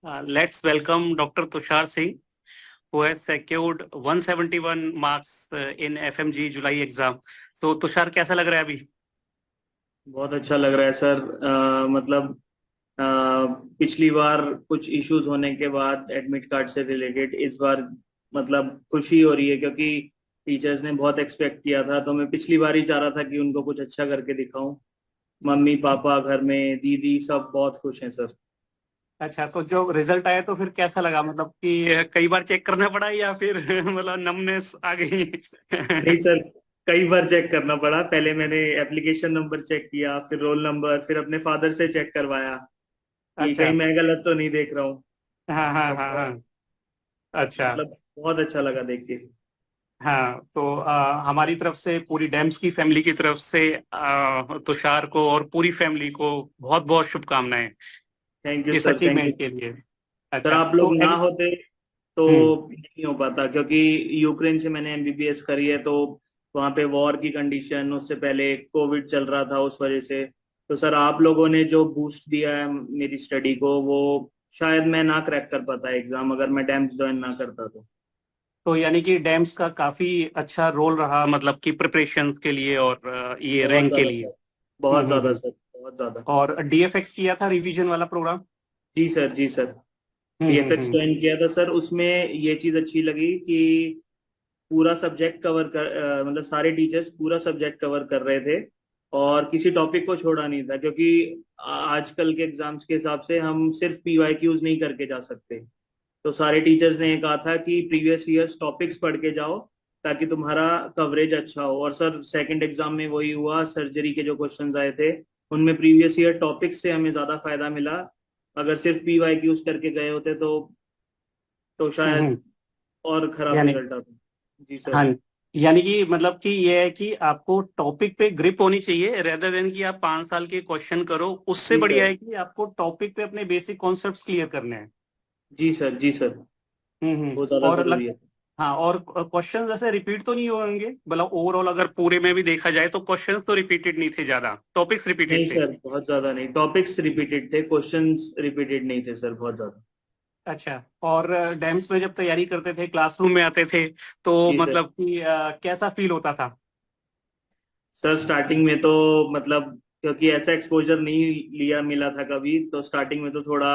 Let's welcome Dr. Tushar Singh, who has secured 171 marks in FMG July exam. तो तुषार कैसा लग रहा है अभी? बहुत अच्छा लग रहा है सर। मतलब अ, पिछली बार कुछ इश्यूज होने के बाद एडमिट कार्ड से रिलेटेड इस बार मतलब खुशी हो रही है, क्योंकि टीचर्स ने बहुत एक्सपेक्ट किया था। तो मैं पिछली बार ही चाह रहा था कि उनको कुछ अच्छा करके दिखाऊं। मम्मी पापा घर में दीदी सब बहुत खुश हैं सर। अच्छा, तो जो रिजल्ट आया तो फिर कैसा लगा? मतलब कि कई बार चेक करना पड़ा या फिर मतलब नमनेस आ गई? नहीं सर, कई बार चेक करना पड़ा। पहले मैंने एप्लीकेशन नंबर चेक किया, फिर रोल नंबर, फिर अपने फादर से चेक करवाया कि अच्छा। कहीं मैं गलत तो नहीं देख रहा हूँ। हाँ हाँ हाँ और हाँ। अच्छा। मतलब बहुत अच्छा लगा देख के। हाँ, तो हमारी तरफ से, पूरी डैम्स की फैमिली की तरफ से तुषार को और पूरी फैमिली को बहुत बहुत शुभकामनाएं थैंक यू इस सर, थैंक यू। अचीवमेंट के लिए। सर अच्छा, आप तो लोग ना होते तो हम्म। नहीं हो पाता, क्योंकि यूक्रेन से मैंने एमबीबीएस करी है। तो वहाँ पे वॉर की कंडीशन, उससे पहले कोविड चल रहा था उस वजह से। तो सर आप लोगों ने जो बूस्ट दिया है मेरी स्टडी को, वो शायद मैं ना क्रैक कर पाता एग्जाम अगर मैं डैम्स ज्वाइन ना करता तो। तो यानी कि डैम्स का काफी अच्छा रोल रहा, मतलब कि प्रिपरेशन के लिए और ये बहुत रैंक के ज्यादा लिए। सर, बहुत ज्यादा हम्म। सर, बहुत ज्यादा। और डीएफएक्स किया था, रिवीजन वाला प्रोग्राम? जी सर, जी सर। डीएफएक्स हम्म। ज्वाइन किया था सर। उसमें ये चीज अच्छी लगी कि पूरा सब्जेक्ट कवर कर मतलब सारे टीचर्स पूरा सब्जेक्ट कवर कर रहे थे और किसी टॉपिक को छोड़ा नहीं था, क्योंकि आजकल के एग्जाम्स के हिसाब से हम सिर्फ पीवाईक्यूज नहीं करके जा सकते। तो सारे टीचर्स ने ये कहा था कि प्रीवियस ईयर्स टॉपिक्स पढ़ के जाओ ताकि तुम्हारा कवरेज अच्छा हो। और सर सेकंड एग्जाम में वही हुआ। सर्जरी के जो क्वेश्चंस आए थे उनमें प्रीवियस ईयर टॉपिक्स से हमें ज्यादा फायदा मिला। अगर सिर्फ पीवाईक्यूज करके गए होते तो शायद हम्म। और खराब यानी, रिजल्ट आता। जी हाँ, सर। यानी कि मतलब कि ये है कि आपको टॉपिक पे ग्रिप होनी चाहिए, रेदर देन कि आप 5 साल के क्वेश्चन करो। उससे जी बढ़िया सर, है कि आपको टॉपिक पे अपने बेसिक कॉन्सेप्ट्स क्लियर करने हैं। जी सर, जी सर। वो ज्यादा और जरूरी है। हाँ, और क्वेश्चन ऐसे रिपीट तो नहीं होंगे? मतलब ओवरऑल अगर पूरे में भी देखा जाए तो क्वेश्चन तो रिपीटेड नहीं थे, ज्यादा टॉपिक्स नहीं रिपीटेड थे। सर, बहुत ज्यादा नहीं। टॉपिक्स रिपीटेड थे, क्वेश्चंस रिपीटेड नहीं थे सर, बहुत ज्यादा। अच्छा। और डैम्स में जब तैयारी करते थे, क्लासरूम में आते थे, तो जी सर। मतलब कि कैसा फील होता था? सर स्टार्टिंग में तो मतलब क्योंकि ऐसा एक्सपोजर नहीं लिया मिला था कभी, तो स्टार्टिंग में तो थोड़ा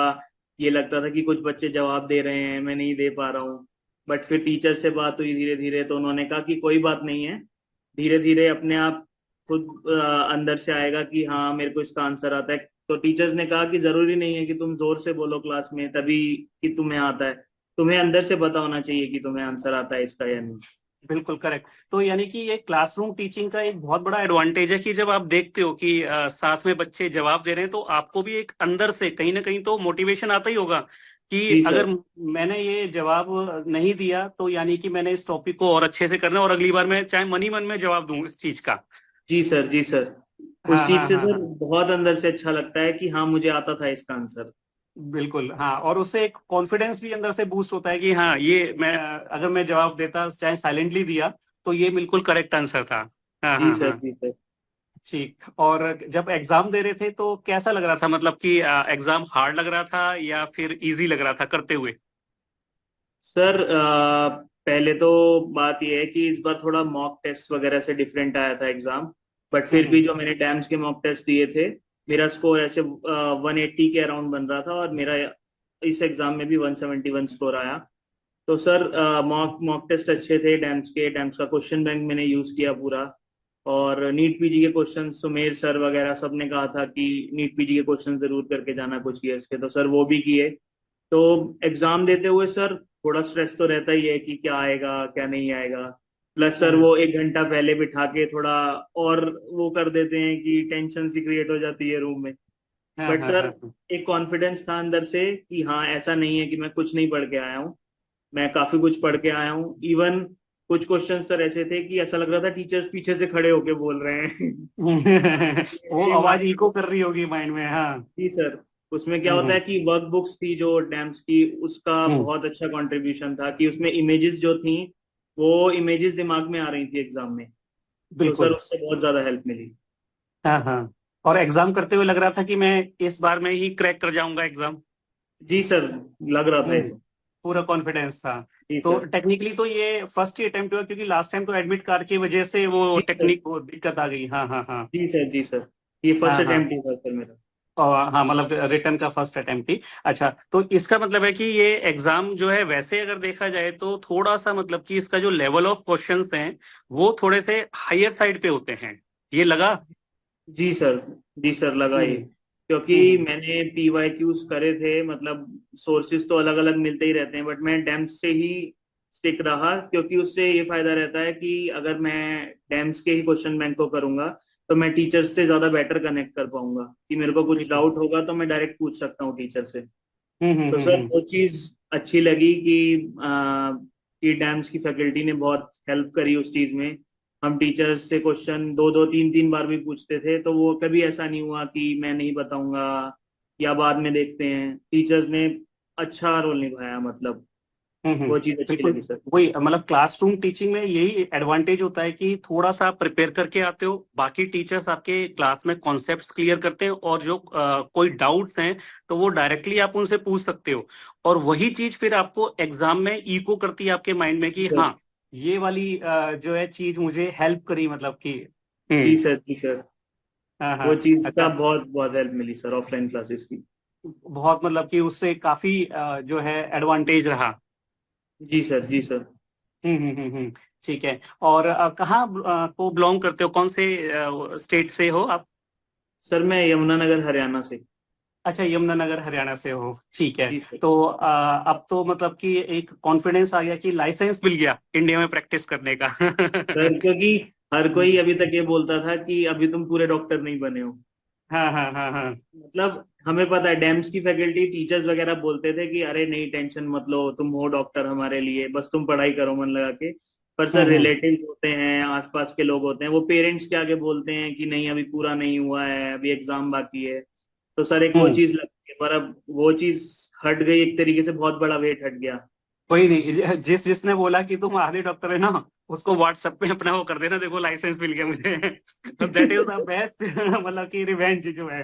ये लगता था कि कुछ बच्चे जवाब दे रहे हैं, मैं नहीं दे पा रहा हूँ। बट फिर टीचर से बात हुई धीरे धीरे, तो उन्होंने कहा कि कोई बात नहीं है, धीरे धीरे अपने आप खुद अंदर से आएगा कि हाँ मेरे को इसका आंसर आता है। तो टीचर्स ने कहा कि जरूरी नहीं है कि तुम जोर से बोलो क्लास में तभी कि तुम्हें आता है, तुम्हें अंदर से पता होना चाहिए कि तुम्हें आंसर आता है इसका या नहीं। बिल्कुल करेक्ट। तो यानी कि ये क्लासरूम टीचिंग का एक बहुत बड़ा एडवांटेज है कि जब आप देखते हो कि साथ में बच्चे जवाब दे रहे हैं, तो आपको भी एक अंदर से कहीं ना कहीं तो मोटिवेशन आता ही होगा कि जी अगर सर, मैंने ये जवाब नहीं दिया तो यानी कि मैंने इस टॉपिक को और अच्छे से करना है, और अगली बार मैं चाहे मन ही मन में जवाब दूं इस चीज का। जी सर, जी सर। उस हाँ चीज हाँ से हाँ सर हाँ। बहुत अंदर से अच्छा लगता है कि हाँ मुझे आता था इसका आंसर। बिल्कुल हाँ, और उससे एक कॉन्फिडेंस भी अंदर से बूस्ट होता है कि हाँ, ये मैं, अगर मैं जवाब देता चाहे साइलेंटली दिया, तो ये बिल्कुल करेक्ट आंसर था। हाँ जी हाँ सर, हाँ। जी सर। ठीक। और जब एग्जाम दे रहे थे तो कैसा लग रहा था? मतलब कि एग्जाम हार्ड लग रहा था या फिर इजी लग रहा था करते हुए? सर पहले तो बात यह है कि इस बार थोड़ा मॉक टेस्ट वगैरह से डिफरेंट आया था एग्जाम। बट फिर भी हम्म। जो मैंने डैम्स के मॉक टेस्ट दिए थे, मेरा स्कोर ऐसे 180 के अराउंड बन रहा था, और मेरा इस एग्जाम में भी 171 स्कोर आया। तो सर मॉक मॉक टेस्ट अच्छे थे डैम्स के। डैम्स का क्वेश्चन बैंक मैंने यूज किया पूरा। और नीट पीजी के क्वेश्चन सुमेर सर वगैरह सब ने कहा था कि नीट पीजी के क्वेश्चन जरूर करके जाना कुछ ईयर्स के, तो सर वो भी किए। तो एग्जाम देते हुए सर थोड़ा स्ट्रेस तो रहता ही है कि क्या आएगा क्या नहीं आएगा। प्लस सर हम्म। वो 1 घंटा पहले बिठा के थोड़ा और वो कर देते हैं कि टेंशन सी क्रिएट हो जाती है रूम में। हाँ बट हाँ सर हाँ एक कॉन्फिडेंस था अंदर से कि हाँ ऐसा नहीं है कि मैं कुछ नहीं पढ़ के आया हूँ, मैं काफी कुछ पढ़ के आया हूँ। इवन कुछ क्वेश्चन सर ऐसे थे कि ऐसा लग रहा था टीचर्स पीछे से खड़े होके बोल रहे हैं। वो ये आवाज माइंड। इको कर रही होगी माइंड में, हाँ। जी सर। उसमें क्या होता हम्म है कि वर्क बुक्स थी जो डैम्स की, उसका हम्म। बहुत अच्छा कंट्रीब्यूशन था कि उसमें इमेजेस जो थी वो इमेजेस दिमाग में आ रही थी एग्जाम में। तो सर बिल्कुल। उससे बहुत ज्यादा हेल्प मिली। हाँ हाँ। और एग्जाम करते हुए लग रहा था कि मैं इस बार में ही क्रैक कर जाऊंगा एग्जाम? जी सर, लग रहा था ये हम्म, तो। पूरा कॉन्फिडेंस था। जी तो सर। टेक्निकली तो ये फर्स्ट ही अटेम्प्ट हुआ, क्योंकि लास्ट टाइम तो एडमिट कार्ड की वजह से वो जी सर। टेक्निक वो दिक्कत आ गई। हाँ हाँ हाँ। जी सर। जी सर, ये फर्स्ट हाँ हाँ। अटेम्प्ट ही था सर मेरा। और हाँ, मतलब रिटर्न का फर्स्ट अटेम्प्ट ही। अच्छा, तो इसका मतलब है कि ये एग्जाम जो है, वैसे अगर देखा जाए तो थोड़ा सा मतलब कि इसका जो लेवल ऑफ क्वेश्चंस हैं वो थोड़े से हायर साइड पे होते हैं, ये लगा। जी सर। जी सर, लगा ये। हम्म क्योंकि हम्म मैंने PYQs करे थे, मतलब सोर्सेज तो अलग अलग मिलते ही रहते हैं, बट मैं डेम्स से ही स्टिक रहा, क्योंकि उससे ये फायदा रहता है कि अगर मैं डेम्स के ही क्वेश्चन बैंक को करूंगा तो मैं टीचर्स से ज्यादा बेटर कनेक्ट कर पाऊंगा, कि मेरे को कुछ हम्म डाउट होगा तो मैं डायरेक्ट पूछ सकता हूँ टीचर से। हम्म तो हम्म सर हम्म वो चीज अच्छी लगी कि डैम्स की फैकल्टी ने बहुत हेल्प करी उस चीज में। हम टीचर्स से क्वेश्चन दो दो तीन तीन बार भी पूछते थे, तो वो कभी ऐसा नहीं हुआ कि मैं नहीं बताऊंगा या बाद में देखते हैं। टीचर्स ने अच्छा रोल निभाया, मतलब वो चीज अच्छी बिल्कुल। लगी सर। वही मतलब क्लासरूम टीचिंग में यही एडवांटेज होता है कि थोड़ा सा आप प्रिपेयर करके आते हो, बाकी टीचर्स आपके क्लास में कॉन्सेप्ट्स क्लियर करते हैं, और जो कोई डाउट्स हैं तो वो डायरेक्टली आप उनसे पूछ सकते हो। और वही चीज फिर आपको एग्जाम में इको करती है आपके माइंड में जी कि सर। हाँ, ये वाली जो है चीज मुझे हेल्प करी, मतलब कि। जी हम्म। सर। जी सर, हाँ वो हाँ। चीज का अच्छा, बहुत बहुत हेल्प मिली सर ऑफलाइन क्लासेस की। बहुत मतलब कि उससे काफी जो है एडवांटेज रहा। जी सर। जी सर। ठीक है। और कहाँ को बिलोंग करते हो, कौन से स्टेट से हो आप? सर मैं यमुनानगर हरियाणा से। अच्छा, यमुनानगर हरियाणा से हो, ठीक है। जी सर। तो अब तो मतलब कि एक कॉन्फिडेंस आ गया कि लाइसेंस मिल गया इंडिया में प्रैक्टिस करने का। सर क्योंकि हर कोई अभी तक ये बोलता था कि अभी तुम पूरे डॉक्टर नहीं बने हो। हाँ हाँ हाँ हाँ। मतलब हमें पता है डेम्स की फैकल्टी टीचर्स वगैरह बोलते थे कि अरे नहीं, टेंशन मत लो, तुम हो डॉक्टर हमारे लिए, बस तुम पढ़ाई करो मन लगा के। पर सर हम्म रिलेटिव्स होते हैं, आसपास के लोग होते हैं, वो पेरेंट्स के आगे बोलते हैं कि नहीं अभी पूरा नहीं हुआ है, अभी एग्जाम बाकी है। तो सर एक वो हम्म। चीज लगती है, पर अब वो चीज हट गई, एक तरीके से बहुत बड़ा वेट हट गया। कोई नहीं, जिसने बोला कि तुम आधे डॉक्टर है ना, उसको व्हाट्सएप पे अपना वो कर देना, देखो लाइसेंस मिल गया मुझे। तो दैट इज द बेस्ट। मतलब कि रिवेंज जो है,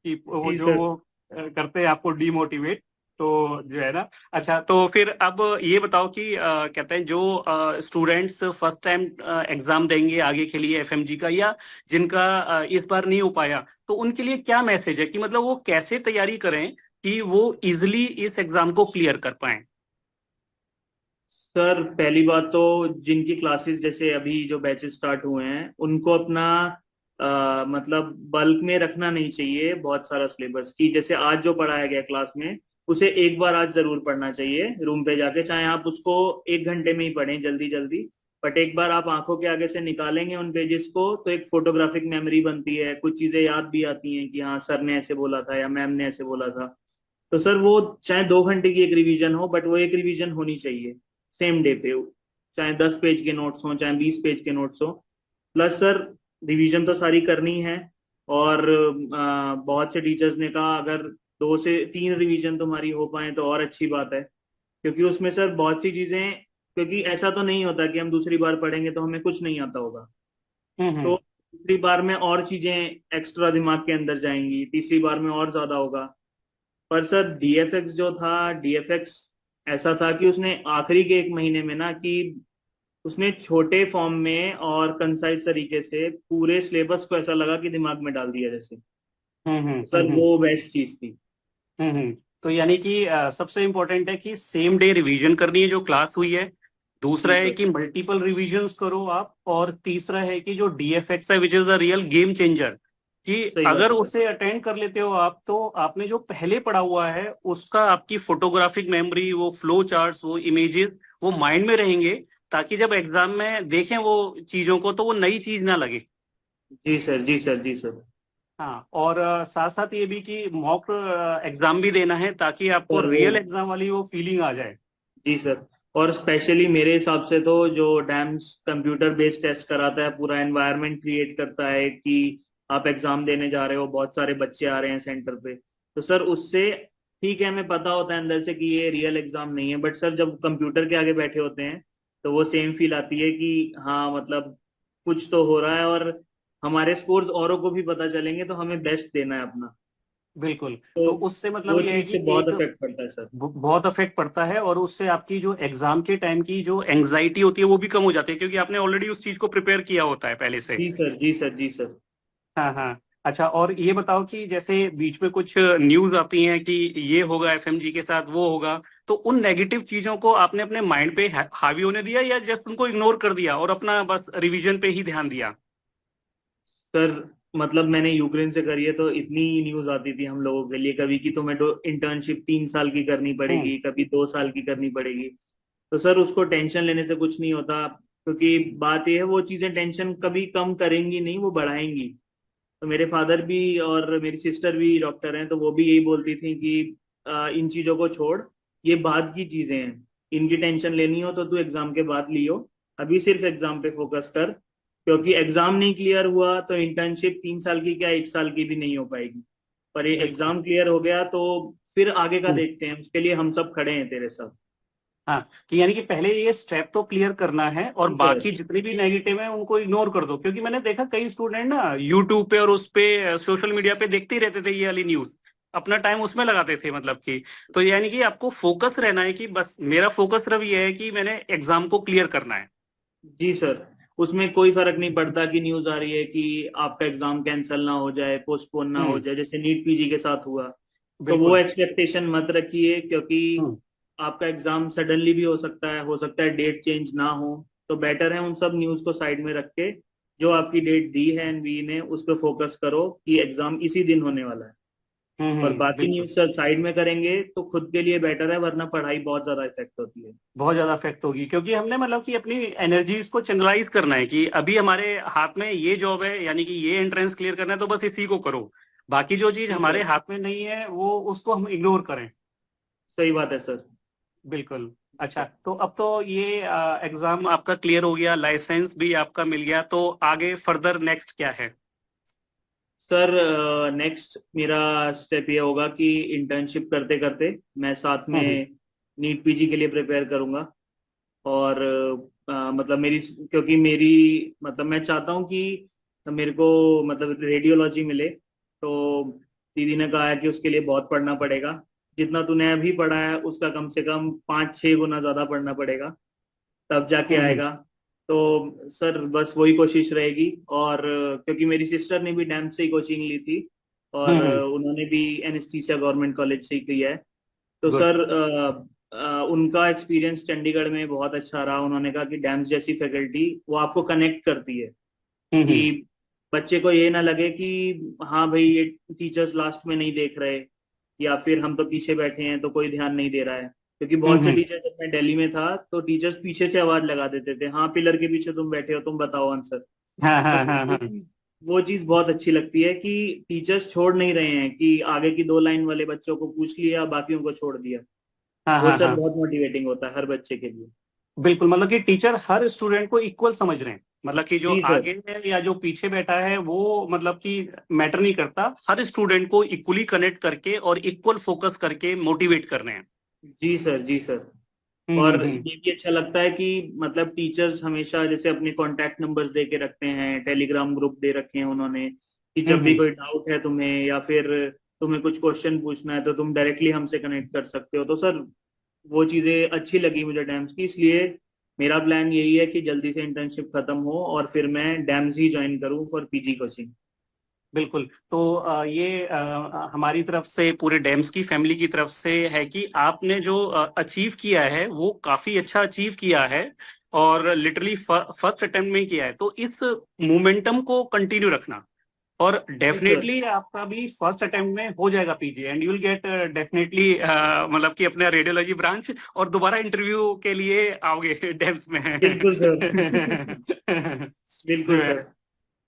कि वो जी जो सर। वो करते हैं आपको डीमोटिवेट, तो जो है ना। अच्छा, तो फिर अब ये बताओ कि कहते हैं जो स्टूडेंट्स फर्स्ट टाइम एग्जाम देंगे आगे के लिए एफएमजी का, या जिनका इस बार नहीं हो पाया, तो उनके लिए क्या मैसेज है कि मतलब वो कैसे तैयारी करें कि वो इजिली इस एग्जाम को क्लियर कर पाए? सर पहली बात तो जिनकी क्लासेस जैसे अभी जो बैचेस स्टार्ट हुए हैं उनको अपना मतलब बल्क में रखना नहीं चाहिए बहुत सारा सिलेबस, की जैसे आज जो पढ़ाया गया क्लास में उसे एक बार आज जरूर पढ़ना चाहिए रूम पे जाके, चाहे आप उसको 1 घंटे में ही पढ़ें जल्दी जल्दी। बट एक बार आप आंखों के आगे से निकालेंगे उन पेजेस को तो एक फोटोग्राफिक मेमोरी बनती है, कुछ चीजें याद भी आती हैं कि हाँ सर ने ऐसे बोला था या मैम ने ऐसे बोला था। तो सर वो चाहे 2 घंटे की एक रिवीजन हो, बट वो एक रिवीजन होनी चाहिए सेम डे पे। चाहे 10 पेज के नोट्स हो, चाहे 20 पेज के नोट्स हो, प्लस सर रिवीजन तो सारी करनी है। और बहुत से टीचर्स ने कहा अगर 2 से 3 रिवीजन तुम्हारी हो पाए तो और अच्छी बात है, क्योंकि उसमें सर बहुत सी चीजें, क्योंकि ऐसा तो नहीं होता कि हम दूसरी बार पढ़ेंगे तो हमें कुछ नहीं आता होगा। तो हम्म दूसरी बार में और चीजें एक्स्ट्रा दिमाग के अंदर जाएंगी, तीसरी बार में और ज्यादा होगा। पर सर डीएफएक्स जो था, डीएफएक्स ऐसा था कि उसने आखिरी के 1 महीने में ना, कि उसने छोटे फॉर्म में और कंसाइज तरीके से पूरे सिलेबस को ऐसा लगा कि दिमाग में डाल दिया जैसे। तो सर हम्म। वो बेस्ट चीज थी। तो यानी कि सबसे इम्पोर्टेंट है कि सेम डे रिवीजन करनी है जो क्लास हुई है। दूसरा जी है सर। कि मल्टीपल रिवीजन्स करो आप, और तीसरा है कि जो डीएफएक्स है which is the real game changer, कि सही बात अगर है सर। उसे अटेंड कर लेते हो आप, तो आपने जो पहले पढ़ा हुआ है उसका आपकी फोटोग्राफिक मेमोरी, वो फ्लो चार्ट्स, वो इमेजेस, वो माइंड में रहेंगे, ताकि जब एग्जाम में देखें वो चीजों को तो वो नई चीज ना लगे। जी सर। जी सर। जी सर। हाँ, और साथ साथ ये भी कि मॉक एग्जाम भी देना है, ताकि आपको सर वो, रियल एग्जाम वाली वो फीलिंग आ जाए। जी सर, और स्पेशली मेरे हिसाब से तो जो डैम्स कंप्यूटर बेस्ड टेस्ट कराता है, पूरा एनवायरनमेंट क्रिएट करता है कि आप एग्जाम देने जा रहे हो, बहुत सारे बच्चे आ रहे हैं सेंटर पे, तो सर उससे ठीक है, हमें पता होता है अंदर से कि ये रियल एग्जाम नहीं है, बट सर जब कंप्यूटर के आगे बैठे होते हैं तो वो सेम फील आती है कि हाँ मतलब कुछ तो हो रहा है, और हमारे स्कोर्स औरों को भी पता चलेंगे, तो हमें बेस्ट देना है अपना। बिल्कुल। तो तो उससे मतलब वो ये है चीज कि से बहुत एक इफेक्ट पड़ता है सर। बहुत अफेक्ट पड़ता है, और उससे आपकी जो एग्जाम के टाइम की जो एंग्जाइटी होती है वो भी कम हो जाती है, क्योंकि आपने ऑलरेडी उस चीज को प्रिपेयर किया होता है पहले से। जी सर, जी सर, जी सर। हाँ हाँ। अच्छा, और ये बताओ कि जैसे बीच में कुछ न्यूज आती हैं कि ये होगा एफएमजी के साथ, वो होगा, तो उन नेगेटिव चीजों को आपने अपने माइंड पे हावी होने दिया, या जस्ट उनको इग्नोर कर दिया और अपना बस रिवीजन पे ही ध्यान दिया? सर मतलब मैंने यूक्रेन से करी है तो इतनी न्यूज आती थी हम लोगों के लिए, कभी की तुम्हें तो इंटर्नशिप 3 साल की करनी हम्म पड़ेगी, कभी 2 साल की करनी पड़ेगी। तो सर उसको टेंशन लेने से कुछ नहीं होता, क्योंकि बात यह है वो चीजें टेंशन कभी कम करेंगी नहीं, वो बढ़ाएंगी। तो मेरे फादर भी और मेरी सिस्टर भी डॉक्टर हैं, तो वो भी यही बोलती थी कि इन चीजों को छोड़, ये बाद की चीजें हैं, इनकी टेंशन लेनी हो तो तू एग्जाम के बाद लियो, अभी सिर्फ एग्जाम पे फोकस कर, क्योंकि एग्जाम नहीं क्लियर हुआ तो इंटर्नशिप 3 साल की क्या 1 साल की भी नहीं हो पाएगी। पर ये बिल्कुल। एग्जाम क्लियर हो गया तो फिर आगे का हम्म। देखते हैं, उसके लिए हम सब खड़े हैं तेरे साथ। हाँ, कि यानी कि पहले ये स्टेप तो क्लियर करना है, और जी सर। बाकी जितनी भी नेगेटिव है उनको इग्नोर कर दो, क्योंकि मैंने देखा कई स्टूडेंट ना यूट्यूब पे और उस पे सोशल मीडिया पे देखते ही रहते थे ये वाली न्यूज, अपना टाइम उसमें लगाते थे मतलब कि। तो यानी कि आपको फोकस रहना है कि बस मेरा फोकस सिर्फ ये है कि मैंने एग्जाम को क्लियर करना है। जी सर, उसमें कोई फर्क नहीं पड़ता कि न्यूज आ रही है कि आपका एग्जाम कैंसिल ना हो जाए, पोस्टपोन ना हो हम्म। जाए, जैसे नीट पीजी के साथ हुआ। तो वो बिल्कुल। एक्सपेक्टेशन मत रखिए, क्योंकि हम्म आपका एग्जाम सडनली भी हो सकता है डेट चेंज ना हो। तो बेटर है उन सब न्यूज को साइड में रख के जो आपकी डेट दी है एनवी ने उस पर फोकस करो कि एग्जाम इसी दिन होने वाला है। और बाकी बिल्कुल। न्यूज सर साइड में करेंगे तो खुद के लिए बेटर है, वरना पढ़ाई बहुत ज्यादा इफेक्ट होती है। बहुत ज्यादा इफेक्ट होगी, क्योंकि हमने मतलब कि अपनी एनर्जीज को चैनलाइज करना है कि अभी हमारे हाथ में ये जॉब है, यानी कि ये एंट्रेंस क्लियर करना है, तो बस इसी को करो। बाकी जो चीज जी हमारे सर, हाथ में नहीं है वो उसको हम इग्नोर करें। सही बात है सर। बिल्कुल। जी अच्छा, सर। तो अब तो ये एग्जाम आपका क्लियर हो गया, लाइसेंस भी आपका मिल गया, तो आगे फर्दर नेक्स्ट क्या है? सर नेक्स्ट मेरा स्टेप ये होगा कि इंटर्नशिप करते करते मैं साथ हम्म में नीट पीजी के लिए प्रिपेयर करूंगा। और मतलब क्योंकि मेरी मतलब मैं चाहता हूँ कि मेरे को मतलब रेडियोलॉजी मिले। तो दीदी ने कहा है कि उसके लिए बहुत पढ़ना पड़ेगा, जितना तूने अभी पढ़ा है उसका कम से कम 5-6 गुना ज्यादा पढ़ना पड़ेगा, तब जाके हम्म आएगा। तो सर बस वही कोशिश रहेगी। और क्योंकि मेरी सिस्टर ने भी डैम से ही कोचिंग ली थी, और उन्होंने भी एनेस्थीसिया गवर्नमेंट कॉलेज से ही किया है। तो गुड। सर उनका एक्सपीरियंस चंडीगढ़ में बहुत अच्छा रहा। उन्होंने कहा कि डैम्स जैसी फैकल्टी वो आपको कनेक्ट करती है, हम्म कि बच्चे को ये ना लगे कि हाँ भाई ये टीचर्स लास्ट में नहीं देख रहे, या फिर हम तो पीछे बैठे हैं तो कोई ध्यान नहीं दे रहा है। क्योंकि बहुत से हम्म। टीचर, जब मैं दिल्ली में था तो टीचर्स पीछे से आवाज लगा देते थे, हाँ पिलर के पीछे तुम बैठे हो, तुम बताओ आंसर। हाँ तो हाँ सर हाँ हाँ वो चीज बहुत अच्छी लगती है कि टीचर्स छोड़ नहीं रहे हैं कि आगे की 2 लाइन वाले बच्चों को पूछ लिया बाकियों को छोड़ दिया। हाँ वो हाँ सर हाँ। बहुत मोटिवेटिंग होता है हर बच्चे के लिए। बिल्कुल, मतलब कि टीचर हर स्टूडेंट को इक्वल समझ रहे हैं, मतलब कि जो जी सर, आगे है या जो पीछे बैठा है वो मतलब कि मैटर नहीं करता, हर स्टूडेंट को इक्वली कनेक्ट करके और इक्वल फोकस करके मोटिवेट कर रहे हैं। जी सर, जी सर। और हम्म। ये भी अच्छा लगता है कि मतलब टीचर्स हमेशा जैसे अपने कांटेक्ट नंबर्स दे के रखते हैं, टेलीग्राम ग्रुप दे रखे हैं उन्होंने, कि जब भी हम्म। कोई डाउट है तुम्हें या फिर तुम्हें कुछ क्वेश्चन पूछना है तो तुम डायरेक्टली हमसे कनेक्ट कर सकते हो। तो सर वो चीजें अच्छी लगी मुझे डैम्स की, इसलिए मेरा प्लान यही है कि जल्दी से इंटर्नशिप खत्म हो और फिर मैं डैम्स ही ज्वाइन करूँ फॉर पीजी कोचिंग। बिल्कुल। तो ये हमारी तरफ से, पूरे डेम्स की फैमिली की तरफ से है कि आपने जो अचीव किया है वो काफी अच्छा अचीव किया है, और लिटरली फर्स्ट अटेम्प्ट में ही किया है, तो इस मोमेंटम को कंटिन्यू रखना, और जी सर। डेफिनेटली आपका भी फर्स्ट अटेम्प्ट में हो जाएगा PG, and you will get definitely मतलब कि अपना रेडियोलॉजी ब्रांच, और दोबारा इंटरव्यू के लिए आओगे डेम्स में। बिल्कुल सर। जो बिल्कुल है। सर।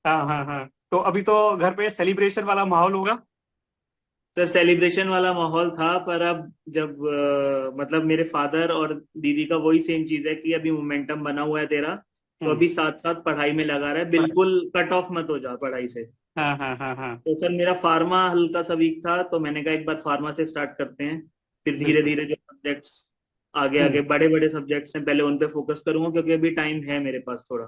हाँ हाँ हाँ। तो अभी तो घर पे सेलिब्रेशन वाला माहौल होगा। सर सेलिब्रेशन वाला माहौल था, पर अब जब मतलब मेरे फादर और दीदी का वही सेम चीज है कि अभी मोमेंटम बना हुआ है तेरा, तो हम्म। अभी साथ साथ पढ़ाई में लगा रहा है, पर- बिल्कुल कट ऑफ मत हो जा पढ़ाई से। हाँ हाँ हाँ हाँ। तो सर मेरा फार्मा हल्का सा वीक था, तो मैंने कहा एक बार फार्मा से स्टार्ट करते हैं, फिर धीरे बिल्कुल। धीरे जो सब्जेक्ट्स आगे आगे हम्म बड़े बड़े सब्जेक्ट्स हैं पहले उन पे फोकस करूंगा, क्योंकि अभी टाइम है मेरे पास थोड़ा।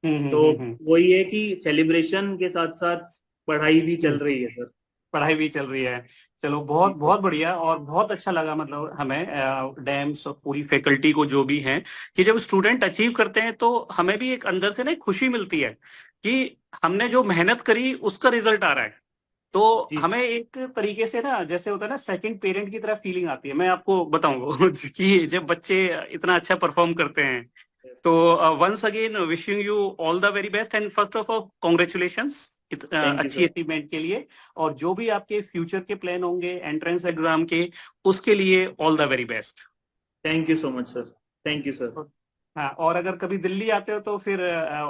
हम्म हम्म तो हम्म हम्म वही है कि सेलिब्रेशन के साथ साथ पढ़ाई भी चल हम्म। रही है सर। पढ़ाई भी चल रही है। चलो, जी बहुत सर। बहुत बढ़िया, और बहुत अच्छा लगा मतलब हमें डैम्स और पूरी फैकल्टी को जो भी है, कि जब स्टूडेंट अचीव करते हैं तो हमें भी एक अंदर से ना एक खुशी मिलती है कि हमने जो मेहनत करी उसका रिजल्ट आ रहा है। तो जी हमें एक तरीके से ना, जैसे होता है ना, सेकंड पेरेंट की तरह फीलिंग आती है। मैं आपको बताऊंगा कि जब बच्चे इतना अच्छा परफॉर्म करते हैं, सर। तो once again wishing you all the very best, and first of all congratulations thank you अच्छी सर। अचीवमेंट के लिए। और जो भी आपके फ्यूचर के प्लान होंगे एंट्रेंस एग्जाम के, उसके लिए all the very best. Thank you so much sir. Thank you sir. हाँ, और अगर कभी दिल्ली आते हो तो फिर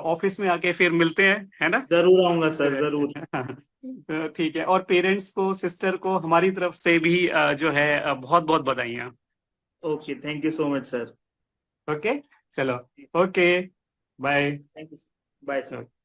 ऑफिस में आके फिर मिलते हैं, है ना? जरूर आऊंगा सर, फिर जरूर। ठीक है, और पेरेंट्स को, सिस्टर को हमारी तरफ से भी जो है बहुत बहुत बधाइयाँ। Okay, thank you so much sir. Okay, चलो, okay, bye. Thank you. Bye sir.